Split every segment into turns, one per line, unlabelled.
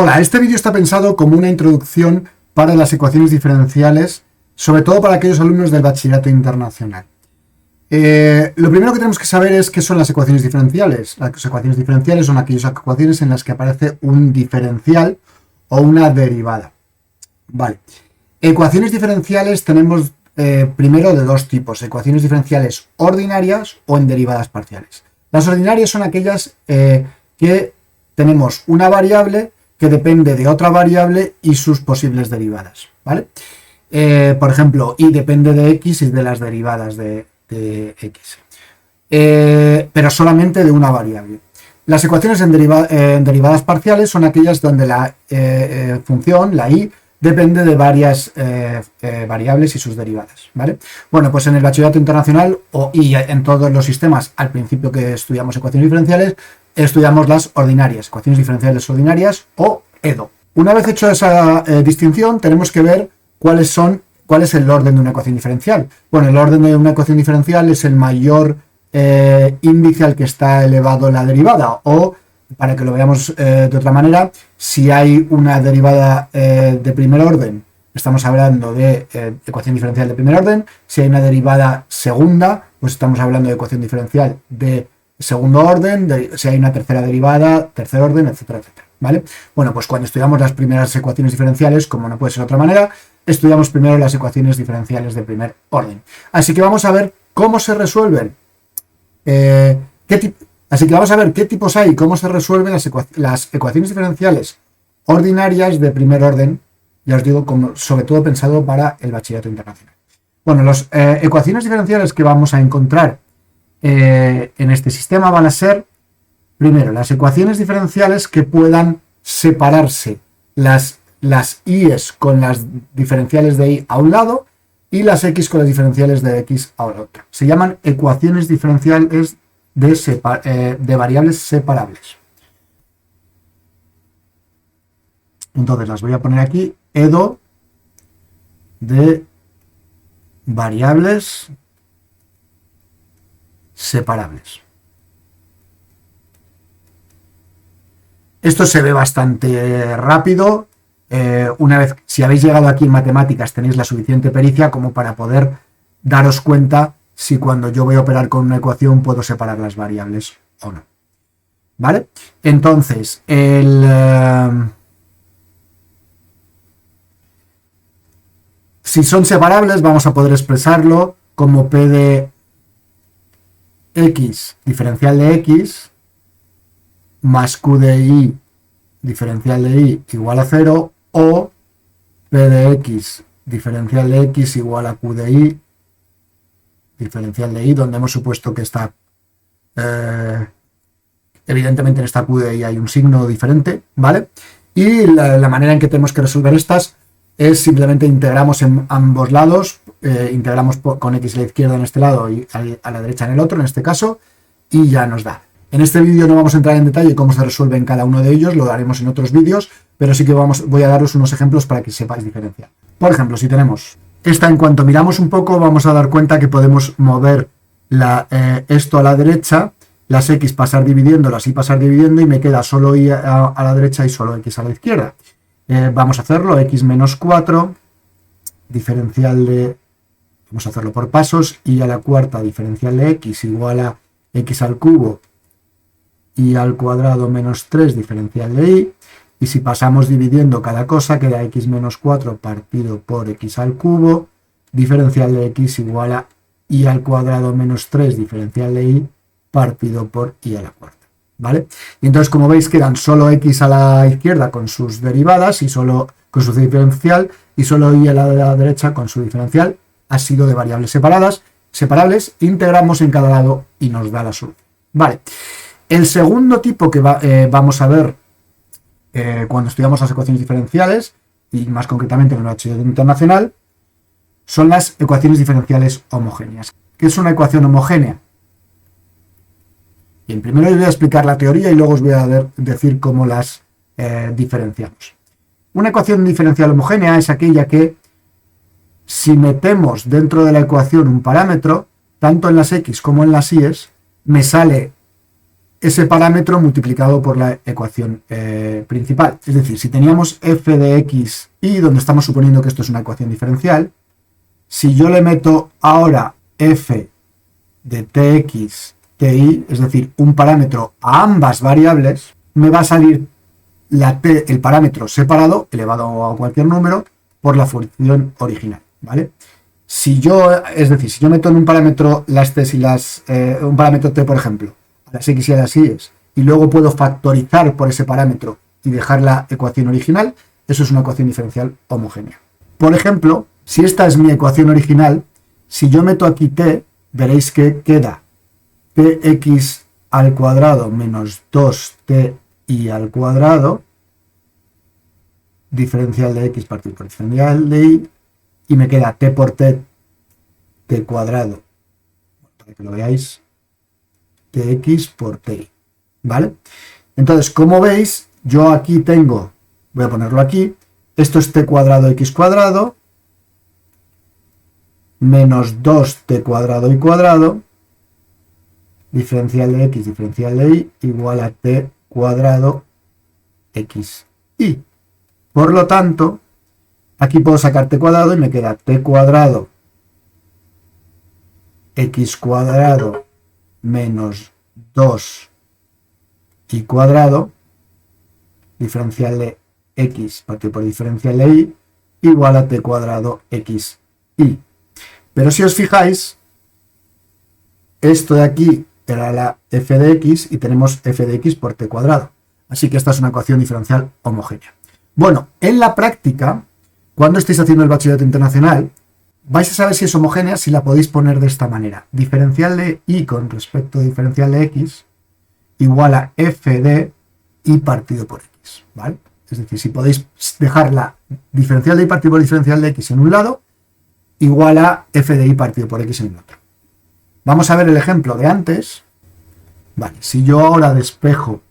Hola, este vídeo está pensado como una introducción para las ecuaciones diferenciales, sobre todo para aquellos alumnos del bachillerato internacional. Lo primero que tenemos que saber es qué son las ecuaciones diferenciales. Las ecuaciones diferenciales son aquellas ecuaciones en las que aparece un diferencial o una derivada. Vale. Ecuaciones diferenciales tenemos primero de dos tipos: ecuaciones diferenciales ordinarias o en derivadas parciales. Las ordinarias son aquellas que tenemos una variable que depende de otra variable y sus posibles derivadas, ¿vale? Por ejemplo, y depende de x y de las derivadas de x, pero solamente de una variable. Las ecuaciones en derivadas parciales son aquellas donde la función, la y, depende de varias variables y sus derivadas, ¿vale? Bueno, pues en el bachillerato internacional y en todos los sistemas, al principio que estudiamos ecuaciones diferenciales, estudiamos las ordinarias, ecuaciones diferenciales ordinarias o EDO. Una vez hecho esa distinción, tenemos que ver cuál es el orden de una ecuación diferencial. Bueno, el orden de una ecuación diferencial es el mayor índice al que está elevado la derivada, o, para que lo veamos de otra manera, si hay una derivada de primer orden, estamos hablando de ecuación diferencial de primer orden. Si hay una derivada segunda, pues estamos hablando de ecuación diferencial de segundo orden. Si hay una tercera derivada, tercer orden, etcétera, etcétera, ¿vale? Bueno, pues cuando estudiamos las primeras ecuaciones diferenciales, como no puede ser de otra manera, estudiamos primero las ecuaciones diferenciales de primer orden. Así que vamos a ver cómo se resuelven, Así que vamos a ver qué tipos hay y cómo se resuelven las ecuaciones diferenciales ordinarias de primer orden. Ya os digo, sobre todo pensado para el bachillerato internacional. Bueno, las ecuaciones diferenciales que vamos a encontrar en este sistema van a ser, primero, las ecuaciones diferenciales que puedan separarse, las i's con las diferenciales de y a un lado y las x con las diferenciales de x a la otra. Se llaman ecuaciones diferenciales de variables separables. Entonces las voy a poner aquí: EDO de variables separables. Esto se ve bastante rápido. Una vez, si habéis llegado aquí en matemáticas, tenéis la suficiente pericia como para poder daros cuenta si cuando yo voy a operar con una ecuación puedo separar las variables o no, ¿vale? Entonces, si son separables, vamos a poder expresarlo como P de x diferencial de x más Q de y diferencial de y igual a 0, o P de x diferencial de x igual a Q de y diferencial de y, donde hemos supuesto que está evidentemente en esta Q de y hay un signo diferente, ¿vale? Y la manera en que tenemos que resolver estas es simplemente integramos en ambos lados, integramos con x a la izquierda en este lado y a la derecha en el otro, en este caso, y ya nos da. En este vídeo no vamos a entrar en detalle cómo se resuelve en cada uno de ellos, lo haremos en otros vídeos, pero sí que voy a daros unos ejemplos para que sepáis diferenciar. Por ejemplo, si tenemos esta, en cuanto miramos un poco, vamos a dar cuenta que podemos mover esto a la derecha, las x pasar dividiéndolas y pasar dividiendo, y me queda solo y a la derecha y solo x a la izquierda. Vamos a hacerlo: x menos 4, diferencial de, vamos a hacerlo por pasos, y a la cuarta diferencial de x igual a x al cubo y al cuadrado menos 3 diferencial de y, y si pasamos dividiendo cada cosa queda x menos 4 partido por x al cubo, diferencial de x igual a y al cuadrado menos 3 diferencial de y partido por y a la cuarta, ¿vale? Y entonces, como veis, quedan solo x a la izquierda con sus derivadas y solo con su diferencial, y solo y a la derecha con su diferencial. Ha sido de variables separables, integramos en cada lado y nos da la solución, ¿vale? El segundo tipo que vamos a ver cuando estudiamos las ecuaciones diferenciales, y más concretamente en el bachillerato internacional, son las ecuaciones diferenciales homogéneas. ¿Qué es una ecuación homogénea? Bien, primero os voy a explicar la teoría y luego os voy a decir cómo las diferenciamos. Una ecuación diferencial homogénea es aquella que, si metemos dentro de la ecuación un parámetro, tanto en las x como en las y, me sale ese parámetro multiplicado por la ecuación principal. Es decir, si teníamos f de x y, donde estamos suponiendo que esto es una ecuación diferencial, si yo le meto ahora f de tx, ty, es decir, un parámetro a ambas variables, me va a salir el parámetro separado, elevado a cualquier número, por la función original, ¿vale? Es decir, si yo meto en un parámetro las t y un parámetro t, por ejemplo, a las x y a las y, y luego puedo factorizar por ese parámetro y dejar la ecuación original, eso es una ecuación diferencial homogénea. Por ejemplo, si esta es mi ecuación original, si yo meto aquí t, veréis que queda tx al cuadrado menos 2ti al cuadrado, diferencial de x partido por diferencial de y, y me queda t por t cuadrado, para que lo veáis, tx por ti, ¿vale? Entonces, como veis, yo aquí tengo, voy a ponerlo aquí, esto es t cuadrado x cuadrado, menos 2t cuadrado y cuadrado, diferencial de x, diferencial de y, igual a t cuadrado x y. Por lo tanto, aquí puedo sacar t cuadrado y me queda t cuadrado x cuadrado menos 2 y cuadrado, diferencial de x partido por diferencial de y, igual a t cuadrado x y. Pero si os fijáis, esto de aquí era la f de x y tenemos f de x por t cuadrado. Así que esta es una ecuación diferencial homogénea. Bueno, en la práctica, cuando estéis haciendo el bachillerato internacional, vais a saber si es homogénea si la podéis poner de esta manera. Diferencial de y con respecto a diferencial de x igual a f de y partido por x, ¿vale? Es decir, si podéis dejar la diferencial de y partido por diferencial de x en un lado, igual a f de y partido por x en el otro. Vamos a ver el ejemplo de antes. Vale, si yo ahora despejo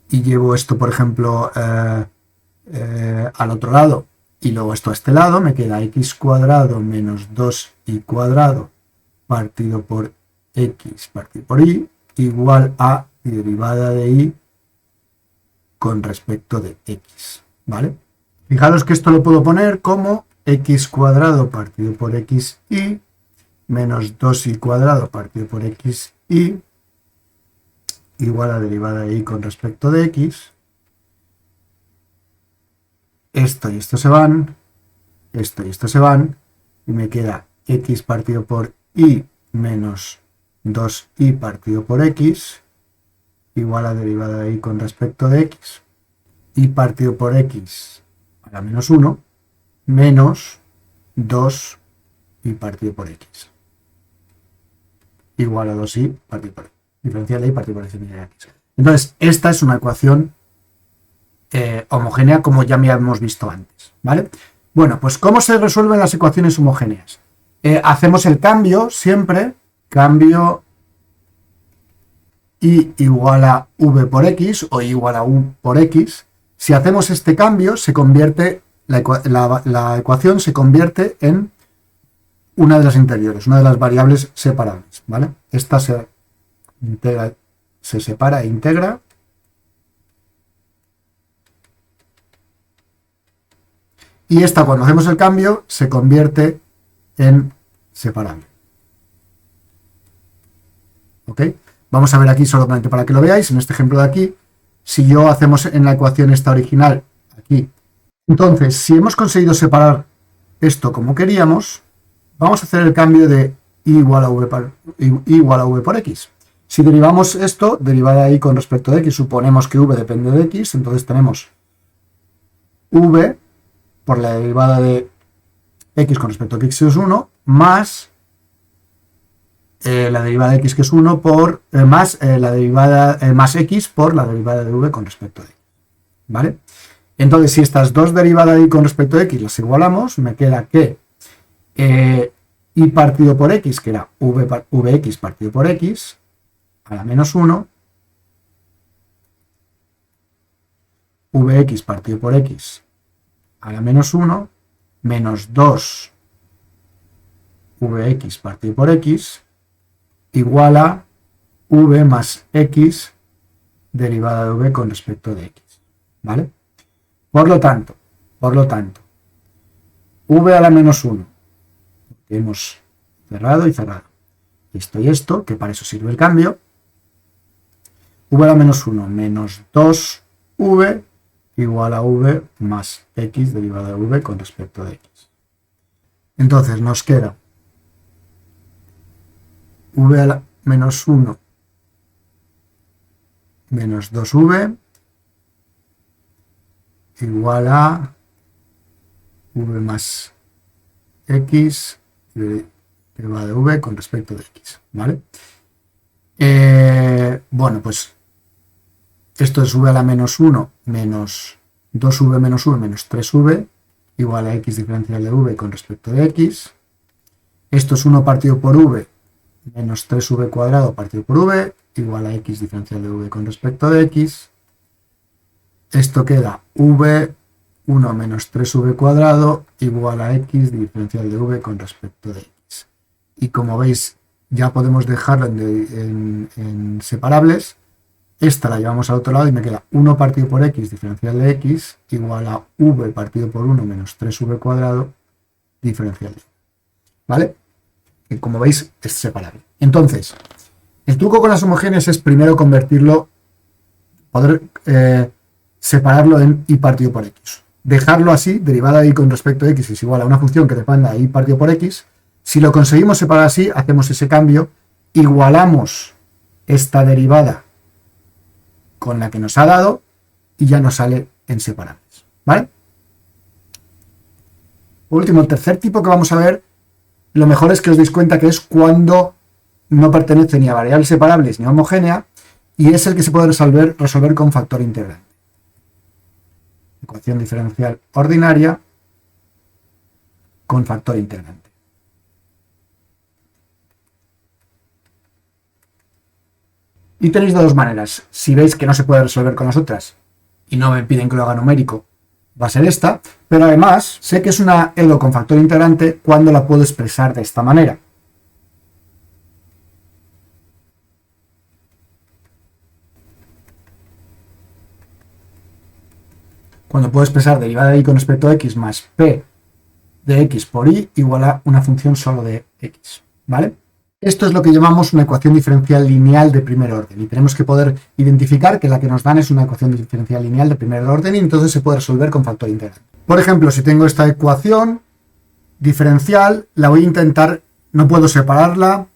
y llevo esto, por ejemplo, al otro lado y luego esto a este lado, me queda x cuadrado menos 2y cuadrado partido por x partido por y igual a derivada de y con respecto de x, ¿vale? Fijaros que esto lo puedo poner como x cuadrado partido por x y menos 2y cuadrado partido por x y igual a derivada de y con respecto de x. Esto y esto se van, esto y esto se van, y me queda x partido por y menos 2y partido por x igual a derivada de y con respecto de x. Y partido por x a la menos 1 menos 2 y partido por x igual a 2y partido por x. Diferencial de y partido por diferencial de x. Entonces, esta es una ecuación homogénea, como ya habíamos visto antes, ¿vale? Bueno, pues ¿cómo se resuelven las ecuaciones homogéneas? Hacemos el cambio siempre, cambio y igual a v por x o igual a u por x. Si hacemos este cambio, se convierte, la ecuación se convierte en una de las interiores, una de las variables separables, ¿vale? Esta se separa e integra. Y esta, cuando hacemos el cambio, se convierte en separable. ¿Ok? Vamos a ver aquí solamente para que lo veáis, en este ejemplo de aquí, si yo hacemos en la ecuación esta original, aquí. Entonces, si hemos conseguido separar esto como queríamos, vamos a hacer el cambio de y igual a v por x. Si derivamos esto, derivada de y con respecto de x, suponemos que v depende de x, entonces tenemos v por la derivada de x con respecto a x es 1, más la derivada de x que es 1 por más la derivada más x por la derivada de v con respecto a x, ¿vale? Entonces, si estas dos derivadas de y con respecto a x las igualamos, me queda que y partido por x, que era vx partido por x, a la menos 1, vx partido por x a la menos 1, menos 2 vx partido por x, igual a v más x derivada de v con respecto de x, ¿vale? Por lo tanto, v a la menos 1, que hemos cerrado y cerrado, esto y esto, que para eso sirve el cambio, v a la menos 1 menos 2v igual a v más x derivada de v con respecto de x. Entonces nos queda v a la menos 1 menos 2v igual a v más x derivada de v con respecto de x, ¿vale? Bueno, pues esto es v a la menos 1 menos 2v menos 1 menos 3v igual a x diferencial de v con respecto de x. Esto es 1 partido por v menos 3v cuadrado partido por v igual a x diferencial de v con respecto de x. Esto queda v1 menos 3v cuadrado igual a x diferencial de v con respecto de x. Y como veis, ya podemos dejarlo en separables. Esta la llevamos al otro lado y me queda 1 partido por x diferencial de x igual a v partido por 1 menos 3v cuadrado diferencial de v. ¿Vale? Que como veis es separable. Entonces, el truco con las homogéneas es primero convertirlo, poder separarlo en y partido por x. Dejarlo así, derivada de y con respecto a x es igual a una función que dependa de y partido por x. Si lo conseguimos separar así, hacemos ese cambio, igualamos esta derivada con la que nos ha dado y ya nos sale en separables, ¿vale? Por último, el tercer tipo que vamos a ver, lo mejor es que os deis cuenta que es cuando no pertenece ni a variables separables ni a homogénea, y es el que se puede resolver con factor integrante. Ecuación diferencial ordinaria con factor integrante. Y tenéis de dos maneras. Si veis que no se puede resolver con las otras y no me piden que lo haga numérico, va a ser esta, pero además sé que es una ELO con factor integrante cuando la puedo expresar de esta manera. Cuando puedo expresar derivada de y con respecto a x más p de x por y igual a una función solo de x, ¿vale? Esto es lo que llamamos una ecuación diferencial lineal de primer orden, y tenemos que poder identificar que la que nos dan es una ecuación diferencial lineal de primer orden y entonces se puede resolver con factor integrante. Por ejemplo, si tengo esta ecuación diferencial, la voy a intentar, no puedo separarla,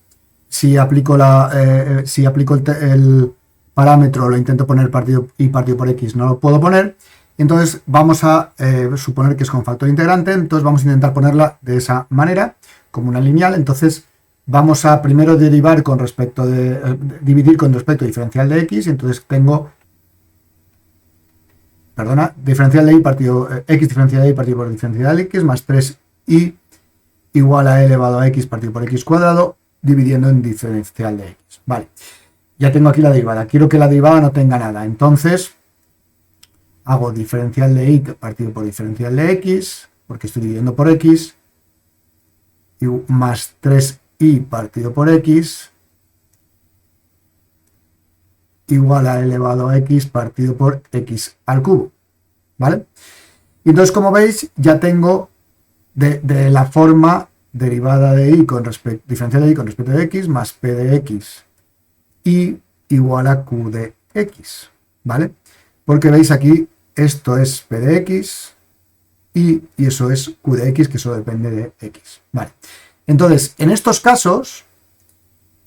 si aplico el parámetro, lo intento poner y partido por x, no lo puedo poner. Entonces vamos a suponer que es con factor integrante, entonces vamos a intentar ponerla de esa manera, como una lineal. Entonces vamos a primero dividir con respecto a diferencial de x, y entonces tengo, diferencial de y partido, x diferencial de y partido por diferencial de x más 3y igual a elevado a x partido por x cuadrado, dividiendo en diferencial de x. Vale, ya tengo aquí la derivada, quiero que la derivada no tenga nada, entonces hago diferencial de y partido por diferencial de x, porque estoy dividiendo por x, y más 3y partido por x igual a elevado a x partido por x al cubo, ¿vale? Y entonces, como veis, ya tengo de la forma derivada de y diferencial de y con respecto de x más p de x y igual a q de x, ¿vale? Porque veis aquí, esto es p de x y eso es q de x, que solo depende de x, ¿vale? Entonces, en estos casos,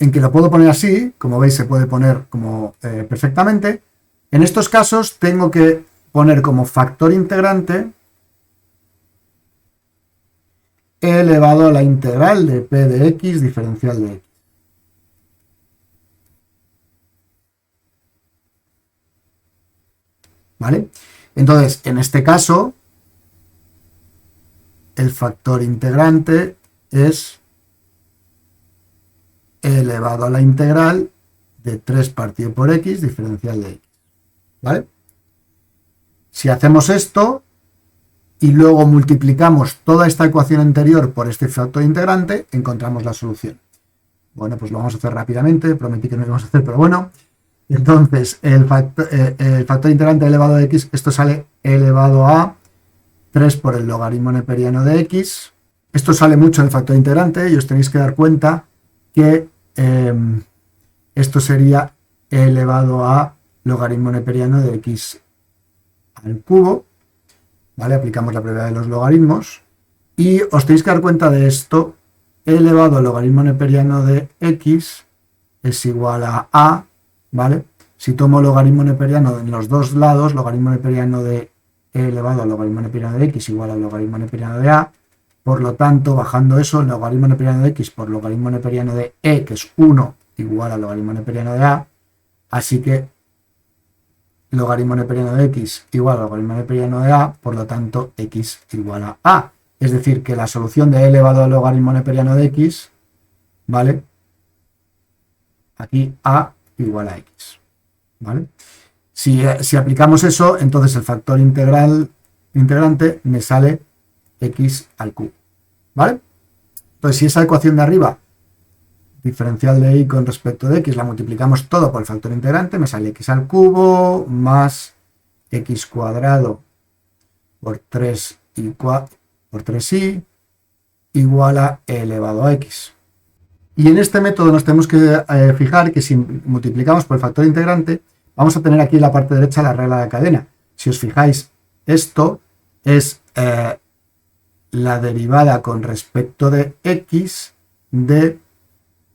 en que lo puedo poner así, como veis se puede poner como perfectamente, en estos casos tengo que poner como factor integrante e elevado a la integral de p de x diferencial de x. ¿Vale? Entonces, en este caso, el factor integrante es elevado a la integral de 3 partido por x diferencial de x. ¿Vale? Si hacemos esto y luego multiplicamos toda esta ecuación anterior por este factor integrante, encontramos la solución. Bueno, pues lo vamos a hacer rápidamente, prometí que no lo íbamos a hacer, pero bueno. Entonces, el factor integrante elevado a x, esto sale elevado a 3 por el logaritmo neperiano de x. Esto sale mucho del factor integrante y os tenéis que dar cuenta que esto sería elevado a logaritmo neperiano de x al cubo. ¿Vale? Aplicamos la propiedad de los logaritmos. Y os tenéis que dar cuenta de esto. Elevado al logaritmo neperiano de x es igual a, ¿vale? Si tomo logaritmo neperiano en los dos lados, logaritmo neperiano de e elevado al logaritmo neperiano de x igual al logaritmo neperiano de a. Por lo tanto, bajando eso, el logaritmo neperiano de x por logaritmo neperiano de e, que es 1, igual al logaritmo neperiano de a. Así que logaritmo neperiano de x igual al logaritmo neperiano de a, por lo tanto, x igual a a. Es decir, que la solución de e elevado al logaritmo neperiano de x, ¿vale? Aquí a igual a x, ¿vale? Si aplicamos eso, entonces el factor integrante me sale x al cubo, ¿vale? Entonces, si esa ecuación de arriba, diferencial de y con respecto de x, la multiplicamos todo por el factor integrante, me sale x al cubo más x cuadrado por 3i igual a e elevado a x. Y en este método nos tenemos que fijar que si multiplicamos por el factor integrante, vamos a tener aquí en la parte derecha la regla de cadena. Si os fijáis, esto es la derivada con respecto de x de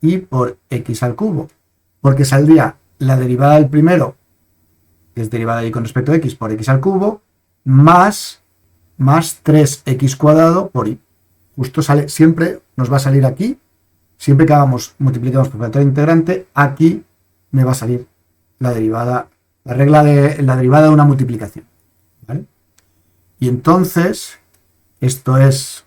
y por x al cubo. Porque saldría la derivada del primero, que es derivada de y con respecto de x por x al cubo, más 3x cuadrado por y. Justo sale, siempre nos va a salir aquí, siempre que multiplicamos por factor integrante, aquí me va a salir la derivada, la derivada de una multiplicación, ¿vale? Y entonces, esto es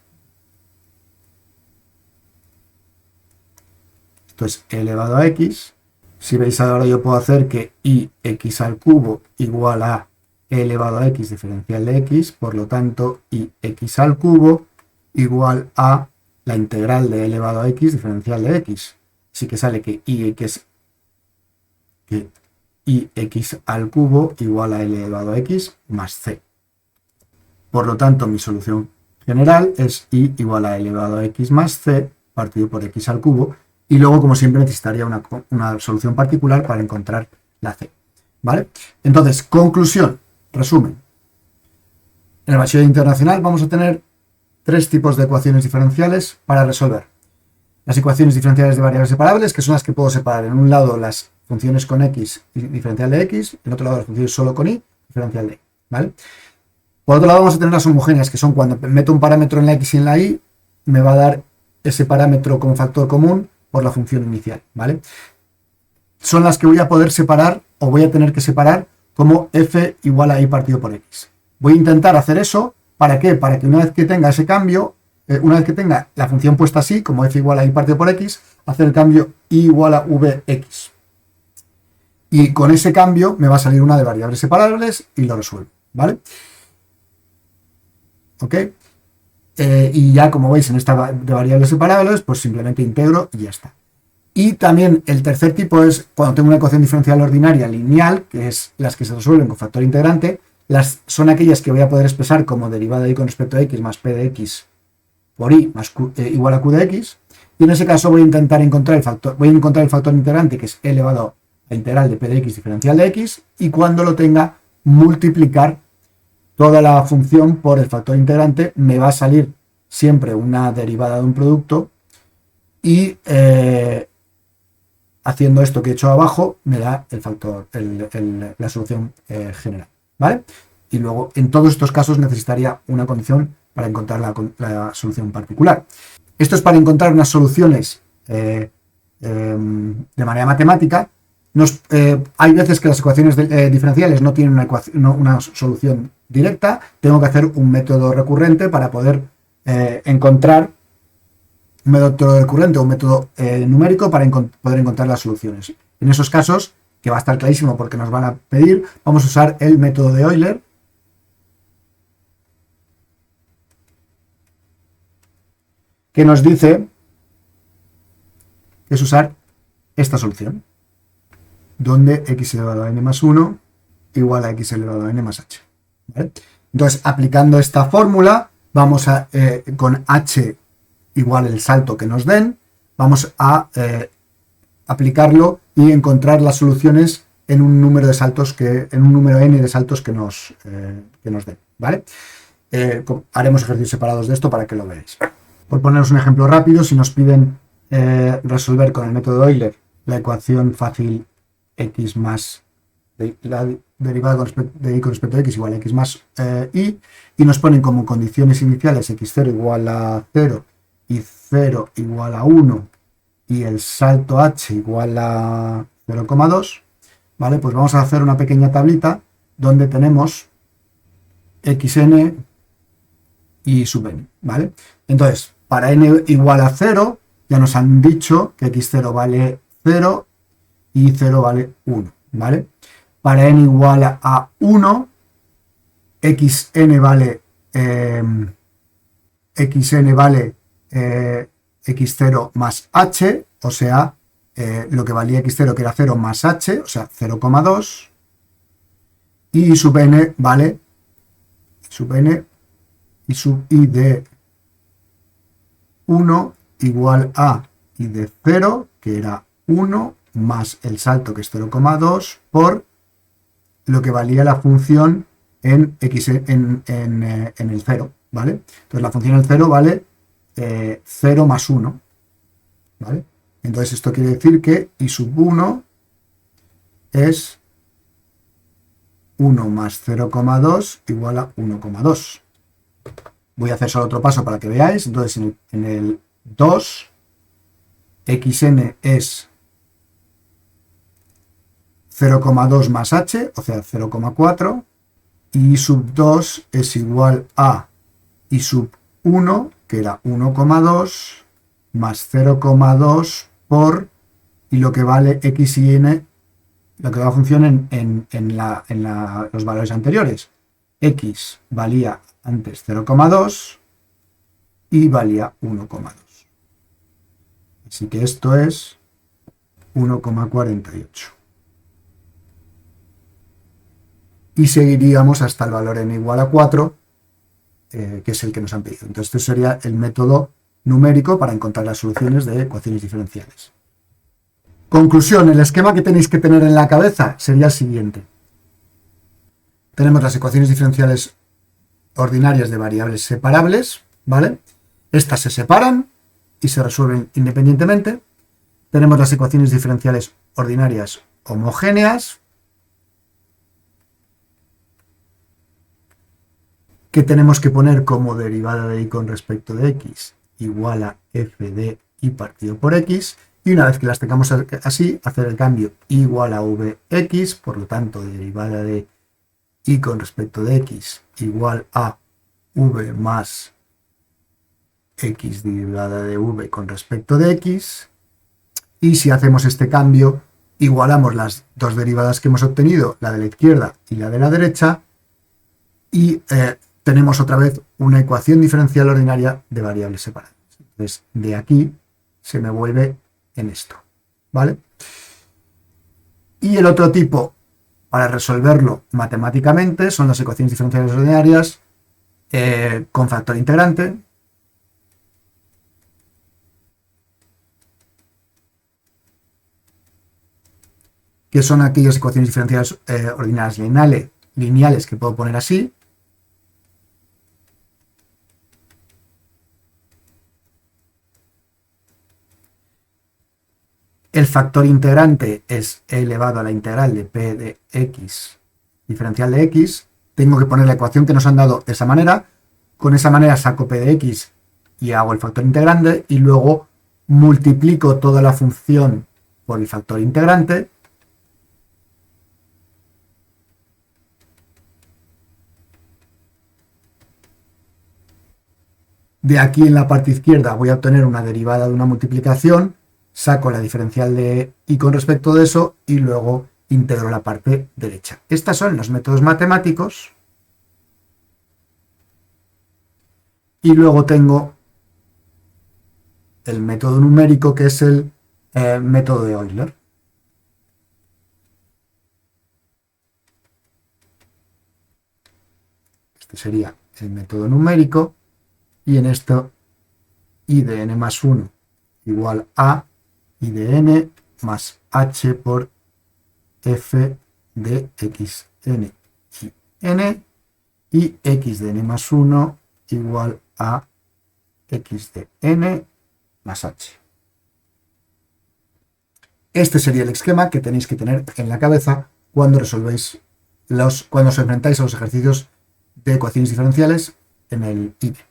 e elevado a x. Si veis ahora, yo puedo hacer que i x al cubo igual a e elevado a x diferencial de x, por lo tanto, i x al cubo igual a la integral de e elevado a x diferencial de x. Así que sale que i x al cubo igual a e elevado a x más c. Por lo tanto, mi solución general es i igual a e elevado a x más c partido por x al cubo. Y luego, como siempre, necesitaría una solución particular para encontrar la c, ¿vale? Entonces, conclusión, resumen. En el bachillerato internacional vamos a tener 3 tipos de ecuaciones diferenciales para resolver. Las ecuaciones diferenciales de variables separables, que son las que puedo separar. En un lado las funciones con x y diferencial de x, en otro lado las funciones solo con y, diferencial de y, ¿vale? Por otro lado vamos a tener las homogéneas, que son cuando meto un parámetro en la x y en la y, me va a dar ese parámetro como factor común por la función inicial, ¿vale? Son las que voy a poder separar o voy a tener que separar como f igual a y partido por x. Voy a intentar hacer eso, ¿para qué? Para que una vez que tenga ese cambio, una vez que tenga la función puesta así, como f igual a y partido por x, hacer el cambio y igual a vx. Y con ese cambio me va a salir una de variables separables y lo resuelvo, ¿vale? ¿Ok? Y ya, como veis, en esta de variables separables, pues simplemente integro y ya está. Y también el tercer tipo es cuando tengo una ecuación diferencial ordinaria lineal, que es las que se resuelven con factor integrante, son aquellas que voy a poder expresar como derivada de y con respecto a x más p de x por y más q, igual a q de x. Y en ese caso voy a intentar encontrar el factor integrante, que es e elevado a integral de p de x diferencial de x, y cuando lo tenga, multiplicar toda la función por el factor integrante. Me va a salir siempre una derivada de un producto y haciendo esto que he hecho abajo me da el factor, la solución general, ¿vale? Y luego en todos estos casos necesitaría una condición para encontrar la solución particular. Esto es para encontrar unas soluciones de manera matemática. Hay veces que las ecuaciones diferenciales no tienen una solución directa. Tengo que hacer un método recurrente para poder encontrar un método recurrente o un método numérico para poder encontrar las soluciones. En esos casos, que va a estar clarísimo porque nos van a pedir, vamos a usar el método de Euler, que nos dice que es usar esta solución, donde x elevado a n más 1 igual a x elevado a n más h. ¿Vale? Entonces, aplicando esta fórmula, vamos a, con h igual el salto que nos den, vamos a aplicarlo y encontrar las soluciones en un número de saltos en un número n de saltos que nos den, ¿vale? Haremos ejercicios separados de esto para que lo veáis. Por poneros un ejemplo rápido, si nos piden resolver con el método de Euler la ecuación fácil x más la derivada de y con respecto a x igual a x más y nos ponen como condiciones iniciales x0 igual a 0 y 0 igual a 1 y el salto h igual a 0,2, ¿vale? Pues vamos a hacer una pequeña tablita donde tenemos xn y sub n, ¿vale? Entonces, para n igual a 0, ya nos han dicho que x0 vale 0 y 0 vale 1, ¿vale? Para n igual a 1, xn vale x0 más h, o sea, lo que valía x0 que era 0 más h, o sea, 0,2, y sub n vale y sub i de 1 igual a i de 0, que era 1, más el salto que es 0,2 por lo que valía la función en el 0, ¿vale? Entonces la función en el 0 vale 0 más 1, ¿vale? Entonces esto quiere decir que i sub 1 es 1 más 0,2 igual a 1,2. Voy a hacer solo otro paso para que veáis. Entonces en el 2, xn es 0,2 más h, o sea 0,4, y i sub 2 es igual a i sub 1, que era 1,2, más 0,2 por, y lo que vale x y n, lo que da función en los valores anteriores. X valía antes 0,2 y valía 1,2. Así que esto es 1,48. Y seguiríamos hasta el valor n igual a 4, que es el que nos han pedido. Entonces este sería el método numérico para encontrar las soluciones de ecuaciones diferenciales. Conclusión, el esquema que tenéis que tener en la cabeza sería el siguiente. Tenemos las ecuaciones diferenciales ordinarias de variables separables, ¿vale? Estas se separan y se resuelven independientemente. Tenemos las ecuaciones diferenciales ordinarias homogéneas, que tenemos que poner como derivada de y con respecto de x igual a f de y partido por x, y una vez que las tengamos así, hacer el cambio igual a vx, por lo tanto derivada de y con respecto de x igual a v más x derivada de v con respecto de x, y si hacemos este cambio, igualamos las dos derivadas que hemos obtenido, la de la izquierda y la de la derecha, y tenemos otra vez una ecuación diferencial ordinaria de variables separadas. Entonces, de aquí se me vuelve en esto, ¿vale? Y el otro tipo, para resolverlo matemáticamente, son las ecuaciones diferenciales ordinarias con factor integrante, que son aquellas ecuaciones diferenciales ordinarias lineales que puedo poner así. El factor integrante es e elevado a la integral de p de x, diferencial de x. Tengo que poner la ecuación que nos han dado de esa manera. Con esa manera saco p de x y hago el factor integrante, y luego multiplico toda la función por el factor integrante. De aquí en la parte izquierda voy a obtener una derivada de una multiplicación, saco la diferencial de y con respecto de eso y luego integro la parte derecha. Estos son los métodos matemáticos. Y luego tengo el método numérico, que es el método de Euler. Este sería el método numérico y en esto I de n más 1 igual a I de n más h por f de xn y n y x de n más 1 igual a x de n más h. Este sería el esquema que tenéis que tener en la cabeza cuando resolvéis cuando os enfrentáis a los ejercicios de ecuaciones diferenciales en el INE.